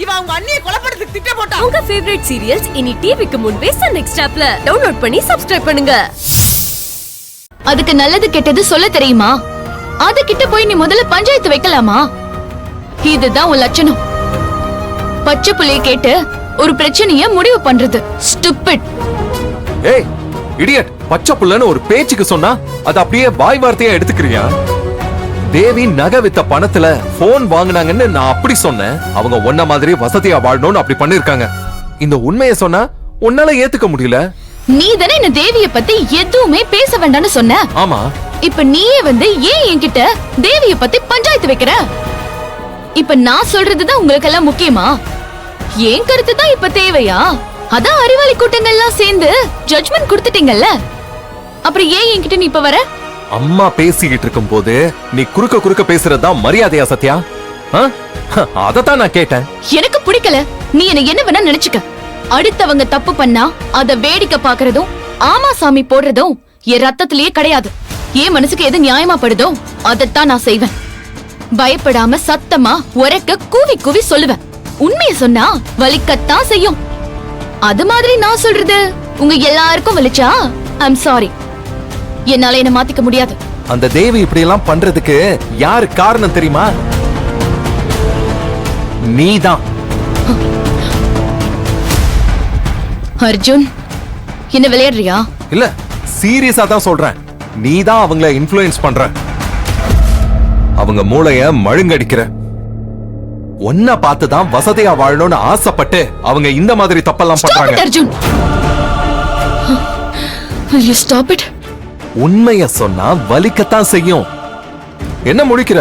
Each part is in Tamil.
இவன் அவங்க அண்ணியை கொலைப்படுறதுக்கு திட்டம் போட்டான். உங்க ஃபேவரட் சீரியல்ஸ் இனி டிவிக்கு முன்பே சன் நெக்ஸ்ட் ஆப்ல டவுன்லோட் பண்ணி சப்ஸ்கிரைப் பண்ணுங்க. அதுக்கு நல்லது கெட்டது சொல்ல தெரியுமா? அது கிட்ட போய் நீ முதல்ல பஞ்சாயத்து வைக்கலாமா? இதுதான் உன் லட்சணம். பச்சை புள்ளைய கேட்டு ஒரு பிரச்சனைய முடிவு பண்றது. ஸ்டூபிட். ஏய் இடியட், பச்சை புள்ளன்னு ஒரு பேச்சுக்கு சொன்னா அது அப்படியே வாய் வார்த்தையா எடுத்துக்கிறியா? தேவி நகை வித்த பணத்துல போன் வாங்குனாங்கன்னு நான் அப்படி சொன்னேன். அவங்க ஒன்ன மாதிரி வசதியா வாழணும்னு அப்படி பண்ணிருக்காங்க. இந்த உண்மையை சொன்னா உன்னால ஏத்துக்க முடியல. நீ தானே இந்த தேவிய பத்தி எதுவுமே பேச வேண்டாம்னு சொன்ன. ஆமா. இப்ப நீயே வந்து ஏன் என்கிட்ட தேவிய பத்தி பஞ்சாயத்து வைக்கிற? இப்ப நான் சொல்றதுதான் உங்களுக்கு எல்லாம் முக்கியமா? ஏன் கருத்து தான் இப்ப தேவையா? அதான் அறிவாளி கூட்டங்கள்லாம் சேர்ந்து ஜட்ஜ்மெண்ட் கொடுத்துட்டீங்கல்ல, அப்புறம் ஏன் என்கிட்ட நீ இப்ப வர? அம்மா பேசிக்கிட்டு இருக்கும் போது நீ குறுக்க பேசுறதுதான் மரியாதையா சத்யா? அதத்தான் நான் கேட்டேன். எனக்கு பிடிக்கல. நீ என்ன வேணா நினைச்சுக்க. அடுத்தவங்க தப்பு பண்ணா அத வேடிக்கை பாக்குறதும் ஆமா சாமி போடுறதும் என் ரத்தத்திலேயே கிடையாது. என் மனசுக்கு எது நியாயமா படுதோ அதத்தான் நான் செய்வேன். பயப்படாம சத்தமா உரக்க கூவி கூவி சொல்லுவேன். உண்மையை சொன்னா வலிக்கத்தான் செய்யும். அது மாதிரி நான் சொல்றது உங்க எல்லாருக்கும் வலிச்சா ஐம் சாரி. என்னால என்ன மாத்திக்க முடியாது. அந்த தேவி இப்படி எல்லாம் பண்றதுக்கு யாரு காரணம் தெரியுமா? நீதான். அர்ஜுன், என்ன விளையாடுறியா? இல்ல, சீரியஸா தான் சொல்றேன். நீதான் அவங்கள இன்ஃப்ளூயன்ஸ் பண்ற. அவங்க மூளைய மழுங்கடிக்கிற. ஒன்ன பார்த்துதான் வசதியா வாழணும்னு ஆசைப்பட்டு அவங்க இந்த மாதிரி தப்பெல்லாம் பண்றாங்க. Arjun, will you stop it? உண்மைய சொன்னா வலிக்கத்தான் செய்யும். என்ன முடிக்கிற?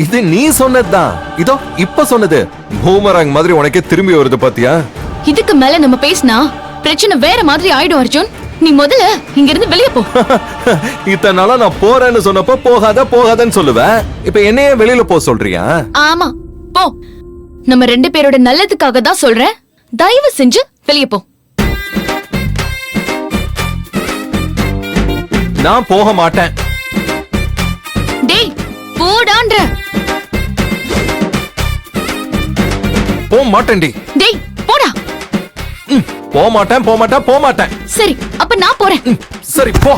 இது நீ சொன்னதுதான். இதோ இப்ப சொன்னது பூமராங் மாதிரி உனக்கே திரும்பி வருது பாத்தியா? இதுக்கு மேல நம்ம பேசினா பிரச்சனை வேற மாதிரி ஆயிடும் அர்ஜுன். நீ முதல்ல இங்க இருந்து வெளிய போ. இத்தனை நாளா நான் போறேன்னு சொன்னப்ப போகாதன்னு சொல்லுவேன். இப்ப என்னையே வெளியில போ சொல்றியா? ஆமா, போ. நம்ம ரெண்டு பேரோட நல்லதுக்காக தான் சொல்றேன். தயவு செஞ்சு வெளிய போ. நான் போக மாட்டேன். டேய், போடான்ற. போக மாட்டேன்டி. டேய், போடா. போக மாட்டேன். சரி, அப்ப நான் போறேன். சரி, போ.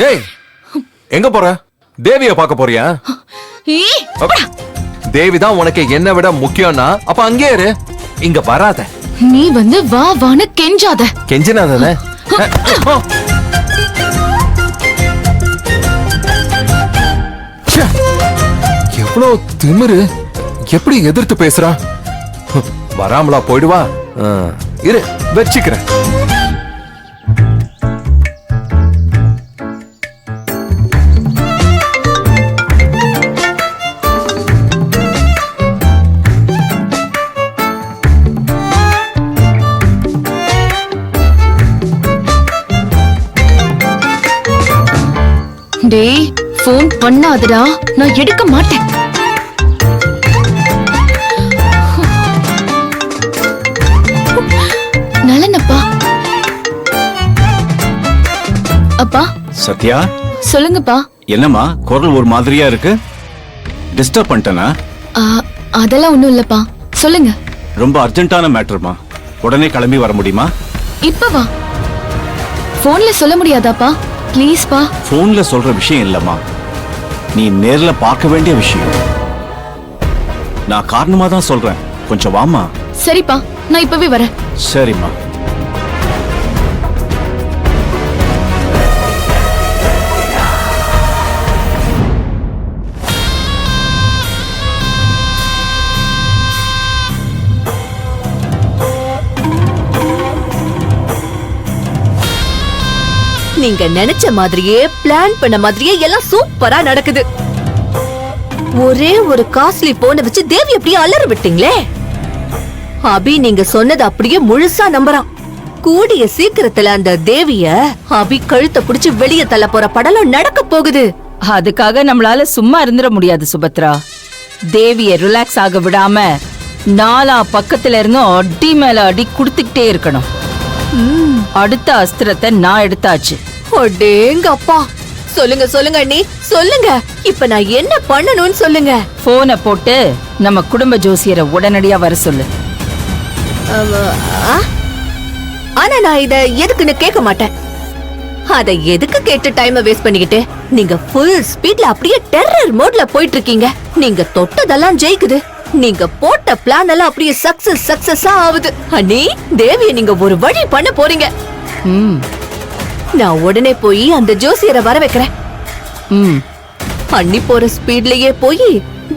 ஏய், எங்க போற? தேவிய பார்க்க போறியா? தேவிதான் உனக்கு என்ன விட முக்கியம்னா அப்ப அங்கே இரு. இங்க வராத. நீ வந்து வா வான்னு கெஞ்சாத. கெஞ்சினாதானே? எவ்வளவு திமிரு! எப்படி எதிர்த்து பேசுறா? வராமலா போயிடுவா? இரு, வச்சுக்கிறேன். டேய், போன் பண்ணாதடா. நான் எடுக்க மாட்டேன். நலனப்பா. அப்பா. சத்யா, சொல்லுங்கப்பா. என்னம்மா குரல் ஒரு மாதிரியா இருக்கு? டிஸ்டர்ப் பண்ணிட்டேனா? அதெல்லாம் ஒண்ணும் இல்லப்பா, சொல்லுங்க. ரொம்ப அர்ஜென்ட்டான மேட்டர்மா. உடனே கிளம்பி வர முடியுமா? இப்ப வா. போன்ல சொல்ல முடியாதாப்பா? ப்ளீஸ் பா. போன்ல சொல்ற விஷயம் இல்லம்மா, நீ நேர்ல பார்க்க வேண்டிய விஷயம். நான் காரணமா தான் சொல்றேன். கொஞ்சம் வாமா. சரிப்பா, நான் இப்பவே வரேன். சரிம்மா. நீங்க நினைச்ச மாதிரியே பிளான் பண்ண மாதிரியே எல்லாம் சூப்பரா நடக்குது. ஒரே ஒரு காஸ்ட்லி போனை வச்சு தேவி அப்படியே அலற விட்டீங்களே. அபி நீங்க சொன்னது அப்படியே முழுசா நம்புறான். கூடிய சீக்கிரத்துல அந்த தேவிய அபி கழுத்தை புடிச்சு வெளியே தள்ள போற படலம் நடக்க போகுது. அதுக்காக நம்மளால சும்மா இருந்துட முடியாது சுபத்ரா. தேவிய ரிலாக்ஸ் ஆக விடாம நாலா பக்கத்துல இருந்தும் அடி மேல அடி குடுத்துக்கிட்டே இருக்கணும். அடுத்த அஸ்திரத்தை நான் எடுத்தாச்சு. அடேங்கப்பா, சொல்லுங்க சொல்லுங்க அண்ணி சொல்லுங்க. இப்ப நான் என்ன பண்ணணும்னு சொல்லுங்க. போனை போட்டு நம்ம குடும்ப ஜோசியரை உடனடியா வர சொல்லு. ஆ? ஆனா நான் இத எதுக்குன்னு கேட்க மாட்டேன். அத எதுக்கு கேட்டு டைம் வேஸ்ட் பண்ணிக்கிட்டு? நீங்க ஃபுல் ஸ்பீட்ல அப்படியே டெரர் மோட்ல போயிட்டு இருக்கீங்க. நீங்க தொட்டதெல்லாம் ஜெயிக்குது. நீங்க போட்ட பிளான் எல்லாம் அப்படியே சக்சஸா ஆகுது. அண்ணி, தேவிய நீங்க ஒரு வழி பண்ண போறீங்க. ம் நான் உடனே போய் அந்த ஜோசியரை வர வைக்கிறேன். ம் அண்ணி போற ஸ்பீட்லயே போய்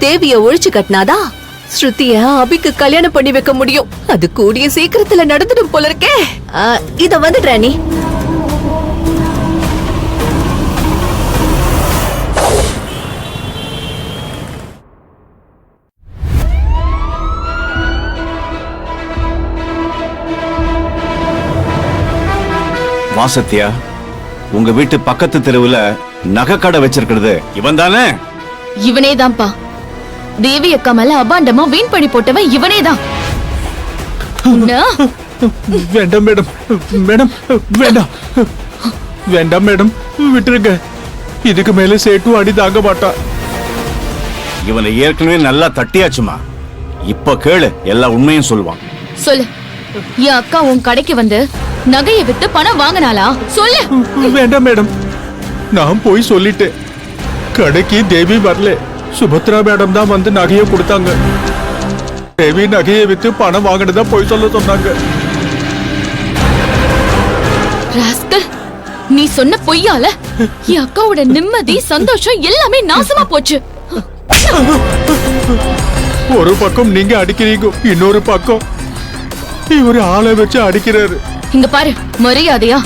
தேவிய ஒழிச்சு கட்டினாதான் ஸ்ருதிய அபிக்கு கல்யாணம் பண்ணி வைக்க முடியும். அது கூடிய சீக்கிரத்துல நடந்துடும் போல இருக்கே. இத வந்துடுற நீ. வாசத்தியா, உங்க வீட்டு பக்கத்து தெருவுல நகைக்கடை வச்சிருக்கிறது இவன் தானே? இவனே தான்ப்பா. தேவி அக்கா மேல அபாண்டமா வீண் பழி போட்டவன் இவனே தான். வேண்டாம் மேடம், மேடம் வேண்டாம், வேண்டாம் மேடம், விட்டுருங்க. இதுக்கு மேல சேட்டு அடி தாங்க மாட்டா. இவனை ஏற்கனவே நல்லா தட்டியாச்சுமா. இப்ப கேளு, எல்லா உண்மையும் சொல்லுவான். சொல்லு, என் அக்கா உன் கடைக்கு வந்து நகையை வித்து பணம் வாங்கினாளா? சொல்லு. வேண்டாம் மேடம், நான் போய் சொல்லிட்டேன். கடைக்கு தேவி வரல, சுபத்ரா மேடம் தான் வந்து நகையை கொடுத்தாங்க. தேவி நகையை வித்து பணம் வாங்கினதா போய் சொல்ல சொன்னாங்க. ராஸ்கல், நீ சொன்ன பொய்யால என் அக்காவோட நிம்மதி சந்தோஷம் எல்லாமே நாசமா போச்சு. ஒரு பக்கம் நீங்க அடிக்கிறீங்க, இன்னொரு பக்கம் இவரு ஆளை வச்சு அடிக்கிறாரு. இங்க பாரு, மரியாதையா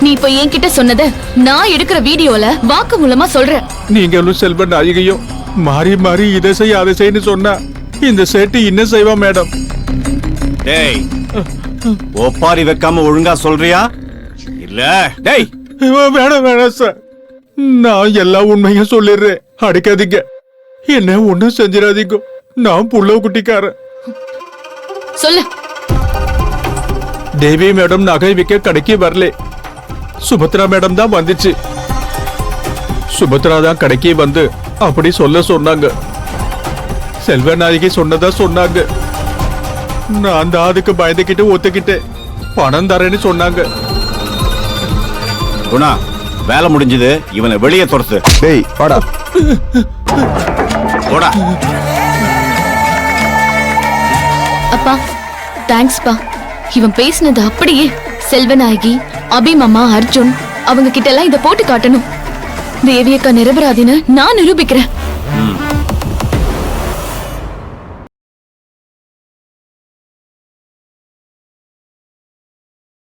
நீ இப்ப என்கிட்ட சொன்னத நான் எடுக்கிற வீடியோல வாக்கு மூலமா சொல்றேன். நீங்களும் செல்வன் நாயகியும் மாறி மாறி இதை செய்ய அதை செய்யன்னு சொன்னா இந்த சேட்டு என்ன செய்வா மேடம்? டேய், ஒப்பாரி வைக்காம ஒழுங்கா சொல்றியா? இல்ல டேய், வேணாம் வேணாம் சார், நான் எல்லா உண்மையும் சொல்லிடுறேன். அடிக்காதீங்க, என்ன ஒண்ணும் செஞ்சிடாதீங்க. நான் புள்ள குட்டிக்காரன். சொல்லு. தேவி மேடம் நகை விற்க கடைக்கு வரல, சுபத்ரா மேடம் தான் வந்துச்சு. சுபத்ரா தான் கடைக்கு வந்து அப்படி சொல்ல சொன்னாங்க. செல்வநாயகி சொன்னதா சொன்னாங்க. நான் தான் அதுக்கு பயந்துகிட்டு ஒத்துக்கிட்டேன். பணம் தரேன்னு சொன்னாங்க. குணா, வேலை முடிஞ்சது. இவனை வெளியே துரத்து. டேய் வாடா. போடா. அப்பா, தேங்க்ஸ் பா. இவன் பேசினது அப்படியே செல்வநாயகி, அபிமாமா, அர்ஜுன் அவங்க கிட்ட எல்லாம் இத போட்டு காட்டணும். தேவியக்கா நிரபராதின்னு நான் நிரூபிக்கிறேன்.